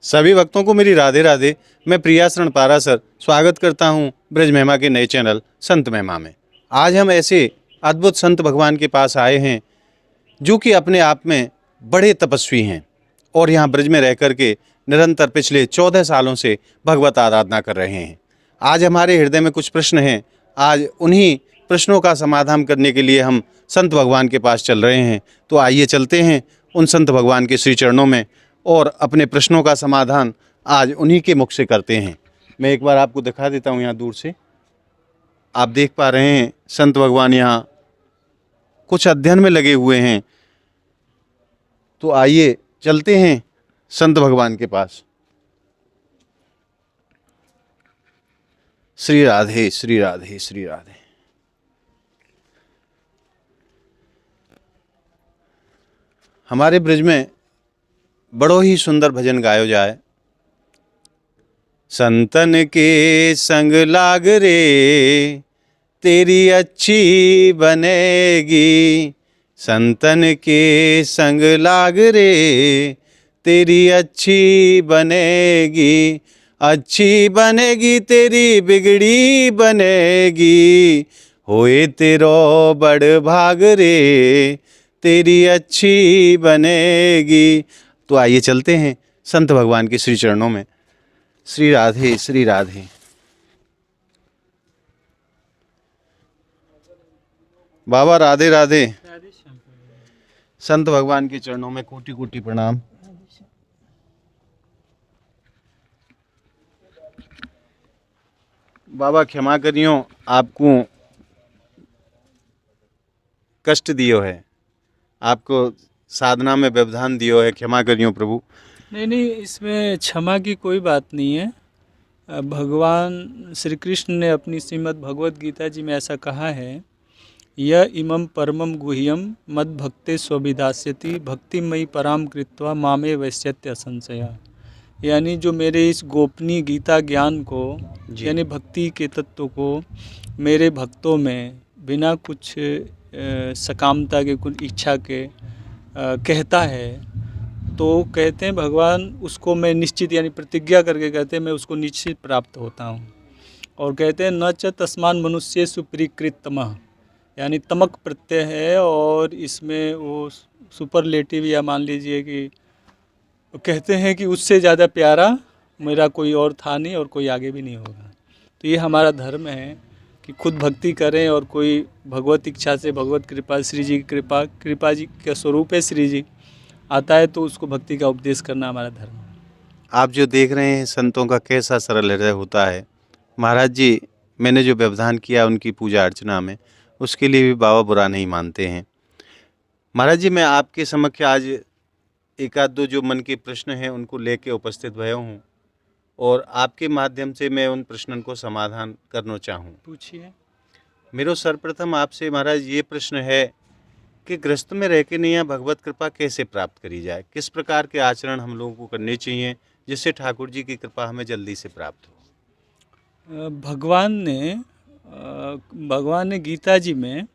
सभी भक्तों को मेरी राधे राधे। मैं प्रियाशरण पारासर स्वागत करता हूँ ब्रज महिमा के नए चैनल संत महिमा में। आज हम ऐसे अद्भुत संत भगवान के पास आए हैं जो कि अपने आप में बड़े तपस्वी हैं और यहाँ ब्रज में रह कर के निरंतर पिछले 14 सालों से भगवत आराधना कर रहे हैं। आज हमारे हृदय में कुछ प्रश्न हैं। आज उन्हीं प्रश्नों का समाधान करने के लिए हम संत भगवान के पास चल रहे हैं। तो आइए चलते हैं उन संत भगवान के श्री चरणों में और अपने प्रश्नों का समाधान आज उन्हीं के मुख से करते हैं। मैं एक बार आपको दिखा देता हूँ। यहाँ दूर से आप देख पा रहे हैं संत भगवान यहाँ कुछ अध्ययन में लगे हुए हैं। तो आइए चलते हैं संत भगवान के पास। श्री राधे श्री राधे श्री राधे। हमारे ब्रज में बड़ो ही सुंदर भजन गायो जाए। संतन के संग लाग रे तेरी अच्छी बनेगी, संतन के संग लाग रे तेरी अच्छी बनेगी, अच्छी बनेगी तेरी बिगड़ी बनेगी, होए तेरो बड़ भाग रे तेरी अच्छी बनेगी। तो आइए चलते हैं संत भगवान के श्री चरणों में। श्री राधे श्री राधे। बाबा राधे राधे। संत भगवान के चरणों में कोटि कोटि प्रणाम। बाबा क्षमा करियो, आपको कष्ट दियो है, आपको साधना में व्यवधान दियो है, क्षमा करियो प्रभु। नहीं, इसमें क्षमा की कोई बात नहीं है। भगवान श्री कृष्ण ने अपनी श्रीमद् भगवद गीता जी में ऐसा कहा है, यह इमं परमं गुह्यम मद भक्ते स्वविदास्यति भक्तिमयी पराम कृत्वा मामे वैश्यत्य संशया। यानी जो मेरे इस गोपनीय गीता ज्ञान को यानी भक्ति के तत्व को मेरे भक्तों में बिना कुछ सकामता के, कुछ इच्छा के कहता है, तो कहते हैं भगवान उसको मैं निश्चित यानी प्रतिज्ञा करके कहते हैं मैं उसको निश्चित प्राप्त होता हूँ। और कहते हैं न च तस्मान मनुष्य सुप्रीकृतमः, यानी तमक प्रत्यय है और इसमें वो सुपरलेटिव या मान लीजिए कि कहते हैं कि उससे ज़्यादा प्यारा मेरा कोई और था नहीं और कोई आगे भी नहीं होगा। तो ये हमारा धर्म है कि खुद भक्ति करें और कोई भगवत इच्छा से, भगवत कृपा, श्री जी की कृपा जी का स्वरूप है, श्री जी आता है तो उसको भक्ति का उपदेश करना हमारा धर्म है। आप जो देख रहे हैं संतों का कैसा सरल हृदय होता है। महाराज जी, मैंने जो व्यवधान किया उनकी पूजा अर्चना में, उसके लिए भी बाबा बुरा नहीं मानते हैं। महाराज जी, मैं आपके समक्ष आज एक आध दो जो मन के प्रश्न हैं उनको लेके उपस्थित भया हूँ और आपके माध्यम से मैं उन प्रश्नों को समाधान करना चाहूँ। पूछिए। मेरो सर्वप्रथम आपसे महाराज ये प्रश्न है कि गृहस्थ में रह के नहीं भगवत कृपा कैसे प्राप्त करी जाए, किस प्रकार के आचरण हम लोगों को करने चाहिए जिससे ठाकुर जी की कृपा हमें जल्दी से प्राप्त हो। भगवान ने गीता जी में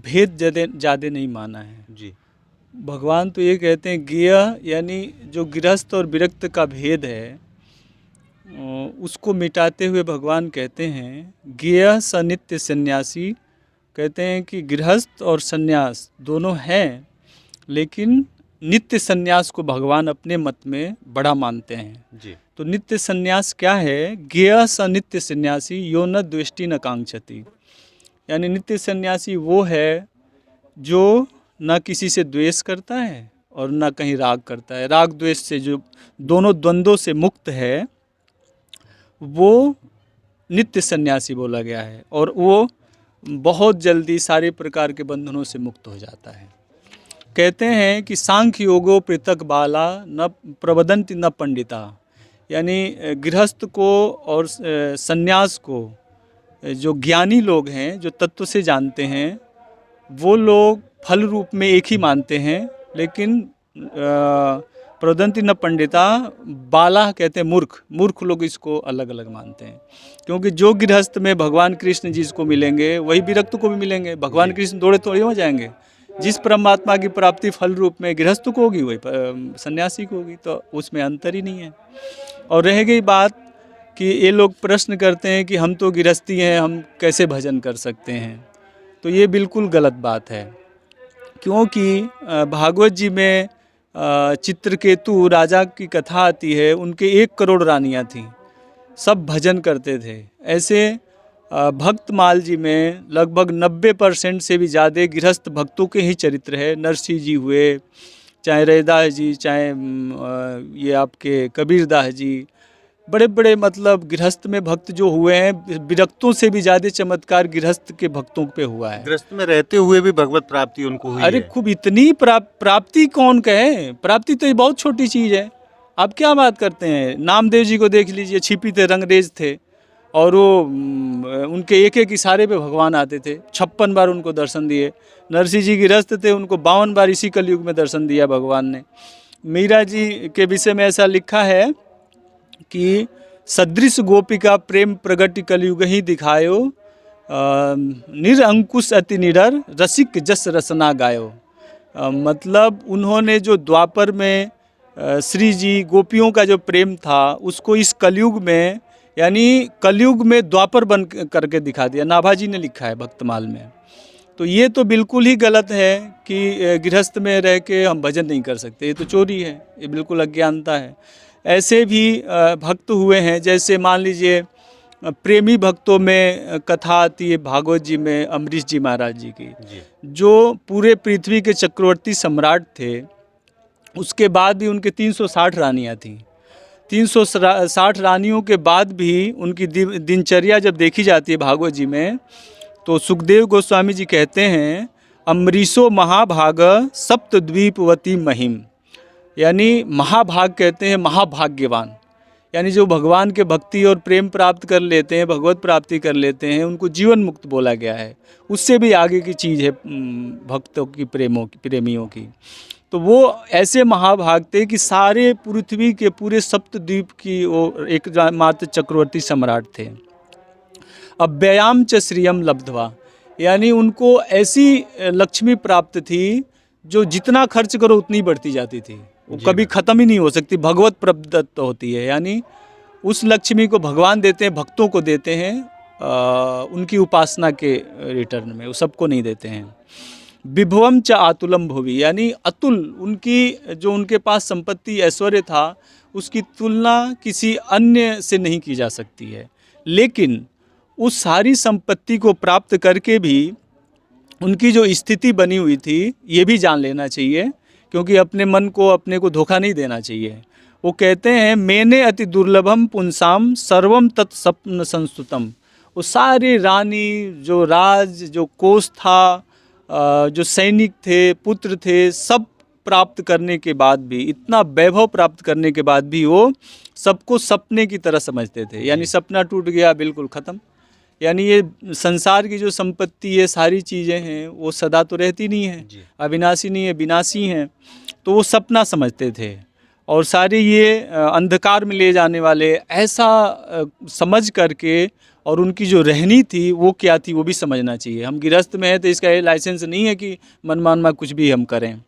भेद ज़्यादा नहीं माना है जी। भगवान तो ये कहते हैं ज्ञेय यानी जो गृहस्थ और विरक्त का भेद है उसको मिटाते हुए भगवान कहते हैं ज्ञेय स नित्य सन्यासी। कहते हैं कि गृहस्थ और सन्यास दोनों हैं, लेकिन नित्य सन्यास को भगवान अपने मत में बड़ा मानते हैं जी। तो नित्य सन्यास क्या है? ज्ञेय स नित्य सन्यासी यो न द्वेष्टि न कांक्षति। यानी नित्य सन्यासी वो है जो न किसी से द्वेष करता है और न कहीं राग करता है। राग द्वेष से जो दोनों द्वंद्वों से मुक्त है वो नित्य सन्यासी बोला गया है और वो बहुत जल्दी सारे प्रकार के बंधनों से मुक्त हो जाता है। कहते हैं कि सांख्य योगो पृथक बाला न प्रवदन्ति न पंडिता। यानी गृहस्थ को और सन्यास को जो ज्ञानी लोग हैं, जो तत्व से जानते हैं, वो लोग फल रूप में एक ही मानते हैं, लेकिन प्रवदन्ति न पंडिता, बाला कहते हैं मूर्ख लोग इसको अलग अलग मानते हैं। क्योंकि जो गृहस्थ में भगवान कृष्ण जी को मिलेंगे वही विरक्त को भी मिलेंगे। भगवान कृष्ण दौड़े थोड़ी हो जाएंगे, जिस परमात्मा की प्राप्ति फल रूप में गृहस्थ को होगी वही सन्यासी को होगी, तो उसमें अंतर ही नहीं है। और रह गई बात कि ये लोग प्रश्न करते हैं कि हम तो गृहस्थी हैं, हम कैसे भजन कर सकते हैं, तो ये बिल्कुल गलत बात है। क्योंकि भागवत जी में चित्रकेतु राजा की कथा आती है, उनके 1 करोड़ रानियां थीं, सब भजन करते थे। ऐसे भक्तमाल जी में लगभग 90% से भी ज़्यादा गृहस्थ भक्तों के ही चरित्र है। नरसिंह जी हुए, चाहे रैदास जी, चाहे ये आपके कबीरदास जी, बड़े बड़े मतलब गृहस्थ में भक्त जो हुए हैं, विरक्तों से भी ज़्यादा चमत्कार गृहस्थ के भक्तों पे हुआ है। गृहस्थ में रहते हुए भी भगवत प्राप्ति उनको हुई अरे है। खूब, इतनी प्राप्ति कौन कहे, प्राप्ति तो ये बहुत छोटी चीज़ है। आप क्या बात करते हैं? नामदेव जी को देख लीजिए, छिपी थे, रंगरेज थे, और वो उनके एक एक इशारे पे भगवान आते थे। 56 बार उनको दर्शन दिए। नरसिंह जी गृहस्थ थे, उनको 52 बार इसी कलयुग में दर्शन दिया भगवान ने। मीरा जी के विषय में ऐसा लिखा है कि सदृश गोपिका प्रेम प्रगट कलयुग ही दिखायो, निरअंकुश अति निडर रसिक जस रसना गायो। मतलब उन्होंने जो द्वापर में श्री जी गोपियों का जो प्रेम था, उसको इस कलयुग में, यानी कलयुग में द्वापर बन करके दिखा दिया। नाभाजी ने लिखा है भक्तमाल में। तो ये तो बिल्कुल ही गलत है कि गृहस्थ में रह के हम भजन नहीं कर सकते, ये तो चोरी है, ये बिल्कुल अज्ञानता है। ऐसे भी भक्त हुए हैं, जैसे मान लीजिए प्रेमी भक्तों में कथा आती है भागवत जी में अमरीश जी महाराज जी की, जो पूरे पृथ्वी के चक्रवर्ती सम्राट थे। उसके बाद भी उनके 360 रानियाँ थीं। 360 रानियों के बाद भी उनकी दिनचर्या जब देखी जाती है भागवत जी में, तो सुखदेव गोस्वामी जी कहते हैं, अमरीशो महाभाग सप्तद्वीपवती महिम, यानी महाभाग कहते हैं महाभाग्यवान, यानी जो भगवान के भक्ति और प्रेम प्राप्त कर लेते हैं, भगवत प्राप्ति कर लेते हैं, उनको जीवन मुक्त बोला गया है। उससे भी आगे की चीज़ है भक्तों की, प्रेमियों की। तो वो ऐसे महाभाग थे कि सारे पृथ्वी के पूरे सप्तद्वीप की वो एक मात्र चक्रवर्ती सम्राट थे। अव्ययाम च श्रियम लब्ध्वा, यानी उनको ऐसी लक्ष्मी प्राप्त थी जो जितना खर्च करो उतनी बढ़ती जाती थी, वो कभी ख़त्म ही नहीं हो सकती, भगवत प्रदत्त होती है। यानी उस लक्ष्मी को भगवान देते हैं, भक्तों को देते हैं, उनकी उपासना के रिटर्न में, वो सबको नहीं देते हैं। विभवम च आतुलम भुवि, यानी अतुल, उनकी जो उनके पास संपत्ति ऐश्वर्य था, उसकी तुलना किसी अन्य से नहीं की जा सकती है। लेकिन उस सारी संपत्ति को प्राप्त करके भी उनकी जो स्थिति बनी हुई थी, ये भी जान लेना चाहिए, क्योंकि अपने मन को, अपने को धोखा नहीं देना चाहिए। वो कहते हैं, मैंने अति दुर्लभम पुंसाम सर्वम तत्सप्न संस्तुतम। वो सारे रानी, जो राज, जो कोष था, जो सैनिक थे, पुत्र थे, सब प्राप्त करने के बाद भी, इतना वैभव प्राप्त करने के बाद भी वो सबको सपने की तरह समझते थे। यानी सपना टूट गया, बिल्कुल ख़त्म। यानी ये संसार की जो संपत्ति, ये सारी चीज़ें हैं, वो सदा तो रहती नहीं है, अविनाशी नहीं है, विनाशी हैं। तो वो सपना समझते थे, और सारे ये अंधकार में ले जाने वाले, ऐसा समझ करके, और उनकी जो रहनी थी वो क्या थी वो भी समझना चाहिए। हम गृहस्थ में हैं तो इसका ये लाइसेंस नहीं है कि मनमाना कुछ भी हम करें।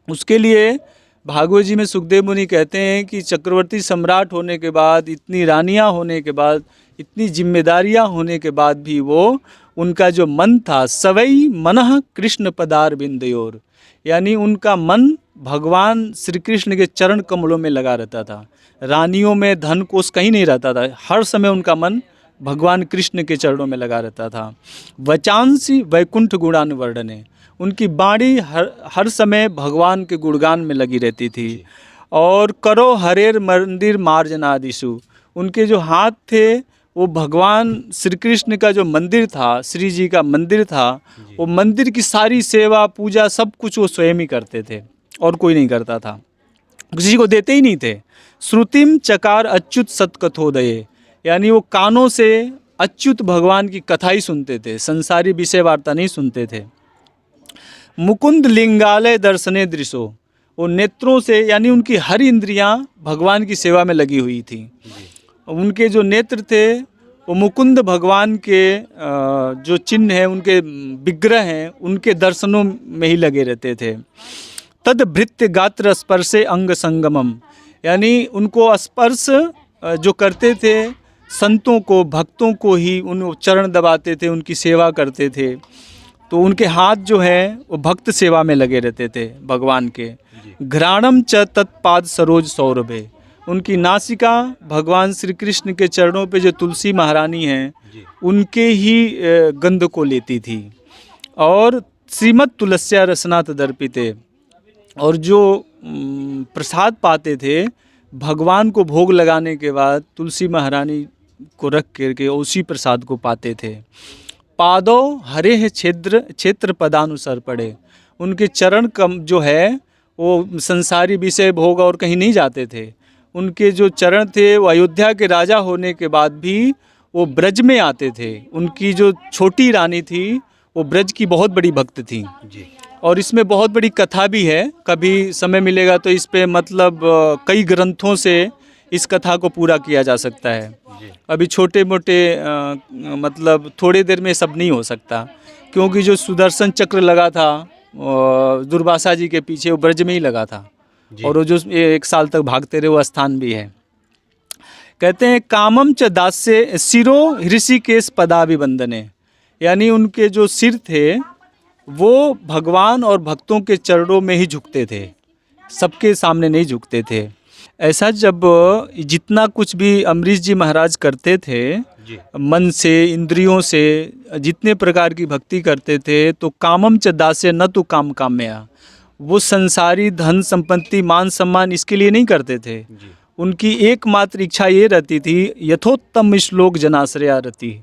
उसके लिए भागवत जी में सुखदेव मुनि कहते हैं कि चक्रवर्ती सम्राट होने के बाद, इतनी रानियां होने के बाद, इतनी जिम्मेदारियां होने के बाद भी वो, उनका जो मन था, सवई मनः कृष्ण पदार बिंदयोर, यानी उनका मन भगवान श्री कृष्ण के चरण कमलों में लगा रहता था। रानियों में, धन कोष कहीं नहीं रहता था, हर समय उनका मन भगवान कृष्ण के चरणों में लगा रहता था। वचांसी वैकुंठ गुणानुवर्णने, उनकी बाणी हर समय भगवान के गुणगान में लगी रहती थी। और करो हरेर मंदिर मार्जनादिशु, उनके जो हाथ थे वो भगवान श्री कृष्ण का जो मंदिर था, श्री जी का मंदिर था, वो मंदिर की सारी सेवा पूजा सब कुछ वो स्वयं ही करते थे, और कोई नहीं करता था, किसी को देते ही नहीं थे। श्रुतिम चकार अच्युत सत्कथोदये, यानी वो कानों से अच्युत भगवान की कथा ही सुनते थे, संसारी विषय वार्ता नहीं सुनते थे। मुकुंद लिंगालय दर्शने दृशो, वो नेत्रों से, यानी उनकी हर इंद्रियां भगवान की सेवा में लगी हुई थी। उनके जो नेत्र थे वो मुकुंद भगवान के जो चिन्ह हैं, उनके विग्रह हैं, उनके दर्शनों में ही लगे रहते थे। तद भृत्य गात्र स्पर्शे अंग संगमम, यानी उनको स्पर्श जो करते थे संतों को, भक्तों को ही उन चरण दबाते थे, उनकी सेवा करते थे। तो उनके हाथ जो है वो भक्त सेवा में लगे रहते थे भगवान के। घ्राणम च तत्पाद सरोज सौरभे, उनकी नासिका भगवान श्री कृष्ण के चरणों पे जो तुलसी महारानी हैं उनके ही गंध को लेती थी। और श्रीमद तुलस्या रसनाथ दर्पिते, और जो प्रसाद पाते थे भगवान को भोग लगाने के बाद तुलसी महारानी को रख करके उसी प्रसाद को पाते थे। पादो हरे है क्षेत्र पदानुसार पड़े, उनके चरण कम जो है वो संसारी विषय भोग और कहीं नहीं जाते थे। उनके जो चरण थे वो अयोध्या के राजा होने के बाद भी वो ब्रज में आते थे। उनकी जो छोटी रानी थी वो ब्रज की बहुत बड़ी भक्त थी जी। और इसमें बहुत बड़ी कथा भी है, कभी समय मिलेगा तो इस पे मतलब कई ग्रंथों से इस कथा को पूरा किया जा सकता है। अभी छोटे मोटे मतलब थोड़े देर में सब नहीं हो सकता, क्योंकि जो सुदर्शन चक्र लगा था दुर्वासा जी के पीछे वो ब्रज में ही लगा था, और वो जो 1 साल तक भागते रहे वो स्थान भी है। कहते हैं कामम च दास्य सिरो ऋषिकेश पदाभिवंदने, यानी उनके जो सिर थे वो भगवान और भक्तों के चरणों में ही झुकते थे, सबके सामने नहीं झुकते थे। ऐसा जब जितना कुछ भी अमरीश जी महाराज करते थे मन से, इंद्रियों से, जितने प्रकार की भक्ति करते थे, तो कामम च दास्य न तो काम काम्या, वो संसारी धन संपत्ति मान सम्मान इसके लिए नहीं करते थे। उनकी एकमात्र इच्छा ये रहती थी यथोत्तम श्लोक जनाश्रया रति,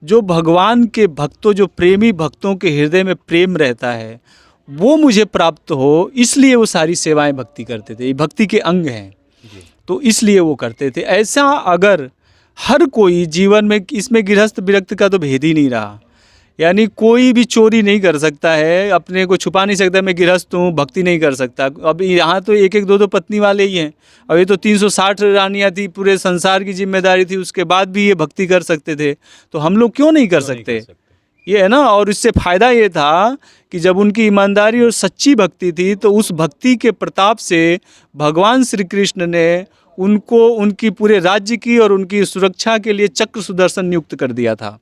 जो भगवान के भक्तों, जो प्रेमी भक्तों के हृदय में प्रेम रहता है वो मुझे प्राप्त हो, इसलिए वो सारी सेवाएं भक्ति करते थे। ये भक्ति के अंग हैं, तो इसलिए वो करते थे। ऐसा अगर हर कोई जीवन में, इसमें गृहस्थ विरक्त का तो भेद ही नहीं रहा, यानी कोई भी चोरी नहीं कर सकता है, अपने को छुपा नहीं सकता मैं गृहस्थ हूँ, भक्ति नहीं कर सकता। अब यहाँ तो 1-1 2-2 पत्नी वाले ही हैं, अब ये तो 360 रानियाँ थी, पूरे संसार की जिम्मेदारी थी, उसके बाद भी ये भक्ति कर सकते थे, तो हम लोग क्यों नहीं कर सकते? ये है ना। और इससे फ़ायदा ये था कि जब उनकी ईमानदारी और सच्ची भक्ति थी, तो उस भक्ति के प्रताप से भगवान श्री कृष्ण ने उनको उनकी पूरे राज्य की और उनकी सुरक्षा के लिए चक्र सुदर्शन नियुक्त कर दिया था।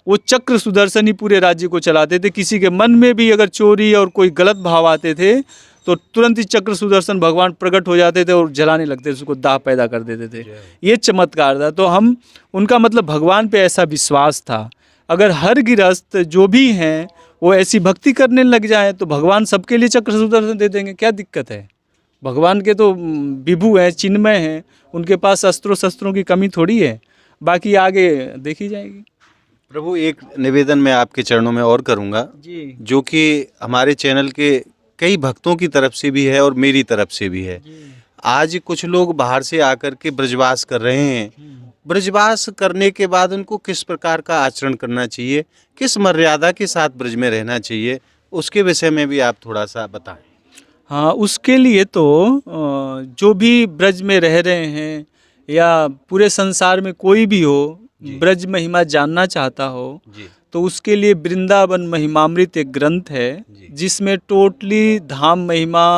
वो चक्र सुदर्शन ही पूरे राज्य को चलाते थे। किसी के मन में भी अगर चोरी और कोई गलत भाव आते थे तो तुरंत ही चक्र सुदर्शन भगवान प्रकट हो जाते थे और जलाने लगते थे, उसको दाह पैदा कर देते थे। ये चमत्कार था। तो हम उनका मतलब भगवान पे ऐसा विश्वास था, अगर हर गृहस्थ जो भी हैं वो ऐसी भक्ति करने लग जाए तो भगवान सबके लिए चक्र सुदर्शन दे देंगे। क्या दिक्कत है? भगवान के तो विभु हैं, चिन्मय हैं, उनके पास अस्त्रों शस्त्रों की कमी थोड़ी है। बाकी आगे देखी जाएगी। प्रभु, एक निवेदन मैं आपके चरणों में और करूंगा जी, जो कि हमारे चैनल के कई भक्तों की तरफ से भी है और मेरी तरफ से भी है। आज कुछ लोग बाहर से आकर के ब्रजवास कर रहे हैं, ब्रजवास करने के बाद उनको किस प्रकार का आचरण करना चाहिए, किस मर्यादा के साथ ब्रज में रहना चाहिए, उसके विषय में भी आप थोड़ा सा बताएं। हाँ, उसके लिए तो जो भी ब्रज में रह रहे हैं या पूरे संसार में कोई भी हो, ब्रज महिमा जानना चाहता हो, तो उसके लिए वृंदावन महिमामृत एक ग्रंथ है जिसमें टोटली धाम महिमा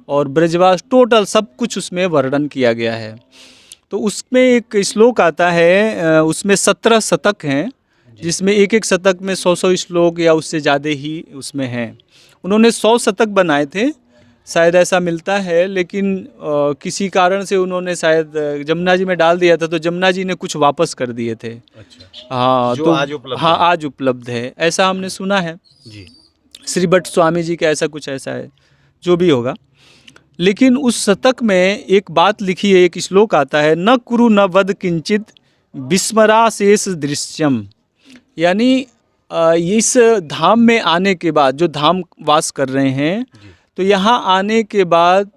और ब्रजवास टोटल सब कुछ उसमें वर्णन किया गया है। तो उसमें एक श्लोक आता है, उसमें 17 शतक हैं, जिसमें एक एक शतक में 100-100 श्लोक या उससे ज़्यादा ही उसमें हैं। उन्होंने 100 शतक बनाए थे, शायद ऐसा मिलता है, लेकिन किसी कारण से उन्होंने शायद जमुना जी में डाल दिया था, तो जमुना जी ने कुछ वापस कर दिए थे। अच्छा। हाँ, जो तो आज उपलब्ध हाँ है। आज उपलब्ध है, ऐसा हमने सुना है जी। श्री भट्ट स्वामी जी का ऐसा कुछ ऐसा है, जो भी होगा। लेकिन उस शतक में एक बात लिखी है, एक श्लोक आता है, न कुरु न वद किंचित विस्मराशेष दृश्यम, यानी इस धाम में आने के बाद जो धाम वास कर रहे हैं, तो यहाँ आने के बाद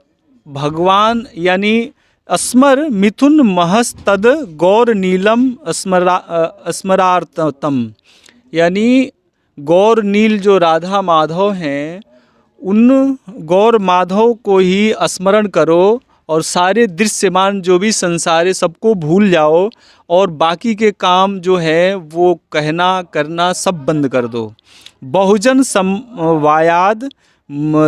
भगवान यानी स्मर मिथुन महस्तद गौर नीलम स्मरार्थतम, यानी गौर नील जो राधा माधव हैं, उन गौर माधव को ही स्मरण करो और सारे दृश्यमान जो भी संसार है सबको भूल जाओ और बाकी के काम जो है वो कहना करना सब बंद कर दो। बहुजन समवायाद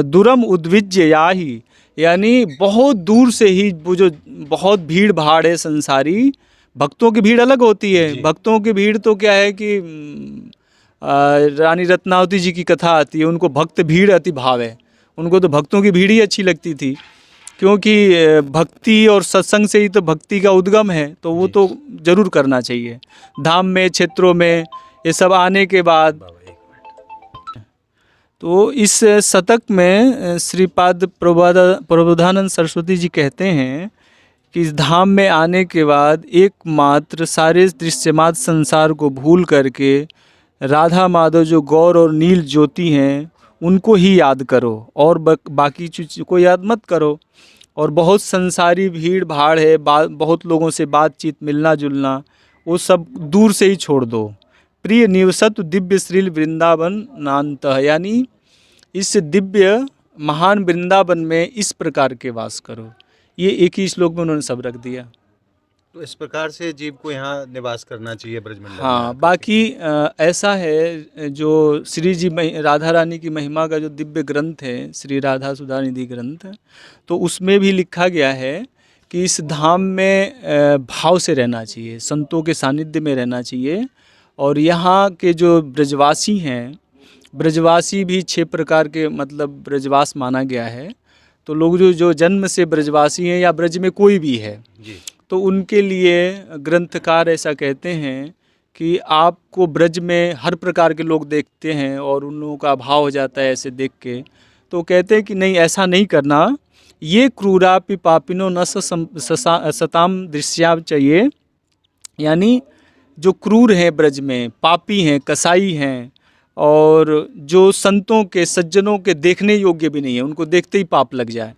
दुरम उद्विज्य याही, यानी बहुत दूर से ही वो जो बहुत भीड़ भाड़ है संसारी, भक्तों की भीड़ अलग होती है। भक्तों की भीड़ तो क्या है कि रानी रत्नावती जी की कथा आती है, उनको भक्त भीड़ अति भाव है, उनको तो भक्तों की भीड़ ही अच्छी लगती थी, क्योंकि भक्ति और सत्संग से ही तो भक्ति का उद्गम है, तो वो तो जरूर करना चाहिए। धाम में क्षेत्रों में ये सब आने के बाद तो इस शतक में श्रीपाद प्रबोधानंद सरस्वती जी कहते हैं कि इस धाम में आने के बाद एकमात्र सारे दृश्यमात संसार को भूल करके राधा माधव जो गौर और नील ज्योति हैं उनको ही याद करो और बाकी चीज़ को याद मत करो। और बहुत संसारी भीड़ भाड़ है, बहुत लोगों से बातचीत मिलना जुलना, वो सब दूर से ही छोड़ दो। प्रिय निवसत दिव्य श्रील वृंदावन नान्त, यानी इस दिव्य महान वृंदावन में इस प्रकार के वास करो। ये एक ही श्लोक में उन्होंने सब रख दिया। तो इस प्रकार से जीव को यहाँ निवास करना चाहिए ब्रजमंडल हाँ, में। बाकी ऐसा है जो श्री जी राधा रानी की महिमा का जो दिव्य ग्रंथ है श्री राधा सुधा निधि ग्रंथ, तो उसमें भी लिखा गया है कि इस धाम में भाव से रहना चाहिए, संतों के सानिध्य में रहना चाहिए। और यहाँ के जो ब्रजवासी हैं, ब्रजवासी भी 6 प्रकार के मतलब ब्रजवास माना गया है। तो लोग जो जन्म से ब्रजवासी हैं या ब्रज में कोई भी है जी, तो उनके लिए ग्रंथकार ऐसा कहते हैं कि आपको ब्रज में हर प्रकार के लोग देखते हैं और उन लोगों का भाव हो जाता है ऐसे देख के। तो कहते हैं कि नहीं, ऐसा नहीं करना, ये क्रूरापि पापिनो न सताम दृश्याव चाहिए, यानी जो क्रूर हैं ब्रज में, पापी हैं, कसाई हैं और जो संतों के सज्जनों के देखने योग्य भी नहीं है, उनको देखते ही पाप लग जाए,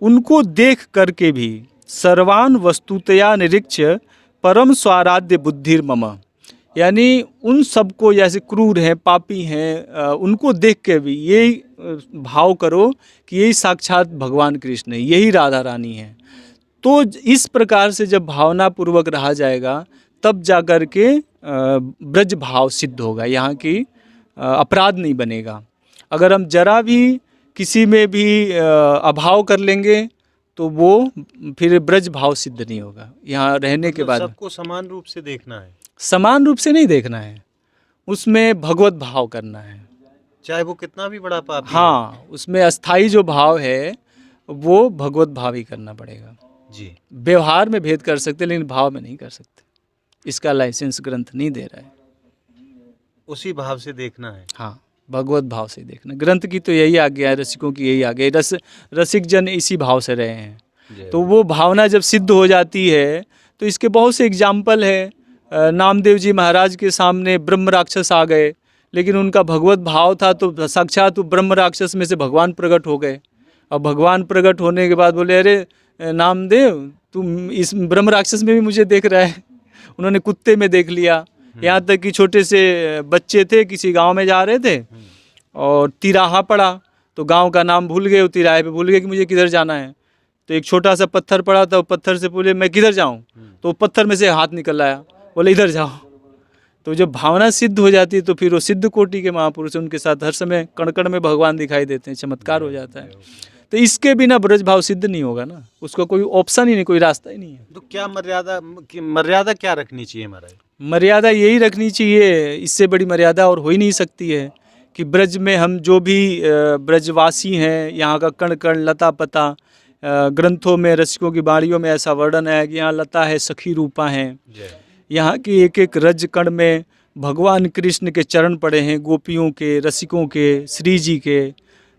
उनको देख करके भी सर्वान वस्तुतया निरीक्ष्य परम स्वाराध्य बुद्धिर मम, यानी उन सबको जैसे क्रूर हैं, पापी हैं, उनको देख के भी यही भाव करो कि यही साक्षात भगवान कृष्ण है, यही राधा रानी है। तो इस प्रकार से जब भावना पूर्वक रहा जाएगा तब जाकर के ब्रज भाव सिद्ध होगा, यहाँ की अपराध नहीं बनेगा। अगर हम जरा भी किसी में भी अभाव कर लेंगे तो वो फिर ब्रज भाव सिद्ध नहीं होगा यहाँ रहने के बाद। सबको समान रूप से देखना है, समान रूप से नहीं देखना है, उसमें भगवत भाव करना है, चाहे वो कितना भी बड़ा पापी हो। हाँ, उसमें अस्थाई जो भाव है वो भगवत भाव ही करना पड़ेगा जी। व्यवहार में भेद कर सकते लेकिन भाव में नहीं कर सकते, इसका लाइसेंस ग्रंथ नहीं दे रहा है। उसी भाव से देखना है। हाँ, भगवत भाव से देखना, ग्रंथ की तो यही आज्ञा है, रसिकों की यही आज्ञा है, रसिक जन इसी भाव से रहे हैं। तो वो भावना जब सिद्ध हो जाती है तो इसके बहुत से एग्जाम्पल है। नामदेव जी महाराज के सामने ब्रह्म राक्षस आ गए, लेकिन उनका भगवत भाव था तो साक्षात ब्रह्म राक्षस में से भगवान प्रकट हो गए। अब भगवान प्रकट होने के बाद बोले, अरे नामदेव तुम इस ब्रह्म राक्षस में भी मुझे देख रहा है। उन्होंने कुत्ते में देख लिया, यहाँ तक कि छोटे से बच्चे थे, किसी गांव में जा रहे थे और तिराहा पड़ा तो गांव का नाम भूल गए, तिराहे पे भूल गए कि मुझे किधर जाना है। तो एक छोटा सा पत्थर पड़ा था, पत्थर से बोले मैं किधर जाऊं, तो पत्थर में से हाथ निकल आया, बोले इधर जाओ। तो जब भावना सिद्ध हो जाती है तो फिर वो सिद्ध कोटि के महापुरुष, उनके साथ हर समय कण कण में भगवान दिखाई देते हैं, चमत्कार हो जाता है। तो इसके बिना ब्रज भाव सिद्ध नहीं होगा ना, उसका कोई ऑप्शन ही नहीं, कोई रास्ता ही नहीं है। तो क्या मर्यादा क्या रखनी चाहिए महाराज? मर्यादा यही रखनी चाहिए, इससे बड़ी मर्यादा और हो ही नहीं सकती है कि ब्रज में हम जो भी ब्रजवासी हैं, यहाँ का कण कण लता पता, ग्रंथों में रसिकों की बाणियों में ऐसा वर्णन है कि यहाँ लता है, सखी रूपा हैं, यहाँ की एक एक रज कण में भगवान कृष्ण के चरण पड़े हैं, गोपियों के, रसिकों के, श्री जी के।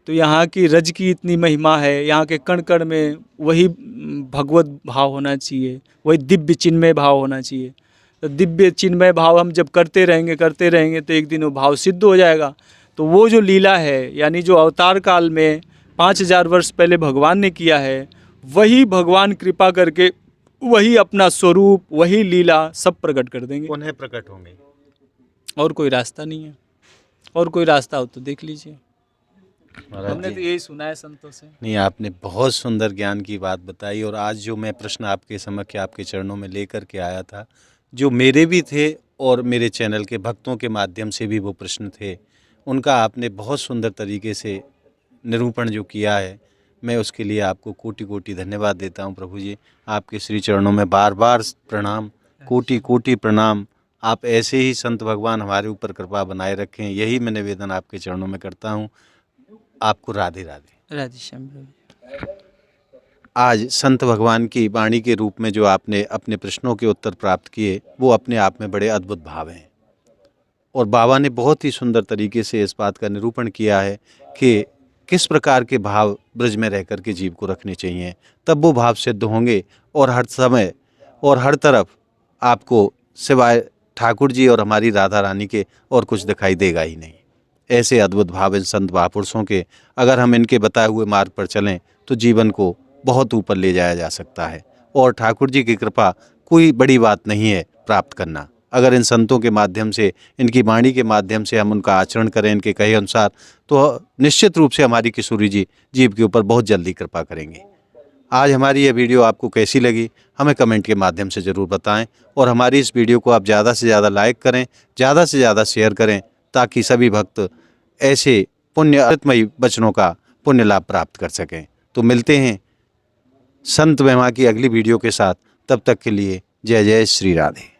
तो यहाँ की रज की इतनी महिमा है, यहाँ के कण कण में वही भगवत भाव होना चाहिए, वही दिव्य चिन्मय भाव होना चाहिए। तो दिव्य चिन्मय भाव हम जब करते रहेंगे तो एक दिन वो भाव सिद्ध हो जाएगा। तो वो जो लीला है, यानी जो अवतार काल में 5000 वर्ष पहले भगवान ने किया है, वही भगवान कृपा करके वही अपना स्वरूप, वही लीला सब प्रकट कर देंगे। उन्हें प्रकट होंगे, और कोई रास्ता नहीं है। और कोई रास्ता हो तो देख लीजिए। महाराज हमने जी, तो यही सुना है संतों से। नहीं, आपने बहुत सुंदर ज्ञान की बात बताई। और आज जो मैं प्रश्न आपके समक्ष आपके चरणों में लेकर के आया था, जो मेरे भी थे और मेरे चैनल के भक्तों के माध्यम से भी वो प्रश्न थे, उनका आपने बहुत सुंदर तरीके से निरूपण जो किया है, मैं उसके लिए आपको कोटि कोटि धन्यवाद देता हूँ प्रभु जी। आपके श्री चरणों में बार बार प्रणाम, कोटि कोटि प्रणाम। आप ऐसे ही संत भगवान हमारे ऊपर कृपा बनाए रखें, यही मैं निवेदन आपके चरणों में करता हूँ। आपको राधे राधे। राधे श्याम प्रभु। आज संत भगवान की वाणी के रूप में जो आपने अपने प्रश्नों के उत्तर प्राप्त किए, वो अपने आप में बड़े अद्भुत भाव हैं। और बाबा ने बहुत ही सुंदर तरीके से इस बात का निरूपण किया है कि किस प्रकार के भाव ब्रज में रह कर के जीव को रखने चाहिए, तब वो भाव सिद्ध होंगे। और हर समय और हर तरफ आपको सिवाय ठाकुर जी और हमारी राधा रानी के और कुछ दिखाई देगा ही नहीं। ऐसे अद्भुत भाव इन संत महापुरुषों के, अगर हम इनके बताए हुए मार्ग पर चलें तो जीवन को बहुत ऊपर ले जाया जा सकता है। और ठाकुर जी की कृपा कोई बड़ी बात नहीं है प्राप्त करना। अगर इन संतों के माध्यम से, इनकी वाणी के माध्यम से हम उनका आचरण करें इनके कहे अनुसार, तो निश्चित रूप से हमारी किशोरी जी जीव के ऊपर बहुत जल्दी कृपा करेंगे। आज हमारी ये वीडियो आपको कैसी लगी, हमें कमेंट के माध्यम से ज़रूर बताएं। और हमारी इस वीडियो को आप ज़्यादा से ज़्यादा लाइक करें, ज़्यादा से ज़्यादा शेयर करें, ताकि सभी भक्त ऐसे पुण्य अमृतमयी वचनों का पुण्य लाभ प्राप्त कर सकें। तो मिलते हैं संत महिमा की अगली वीडियो के साथ। तब तक के लिए जय जय श्री राधे।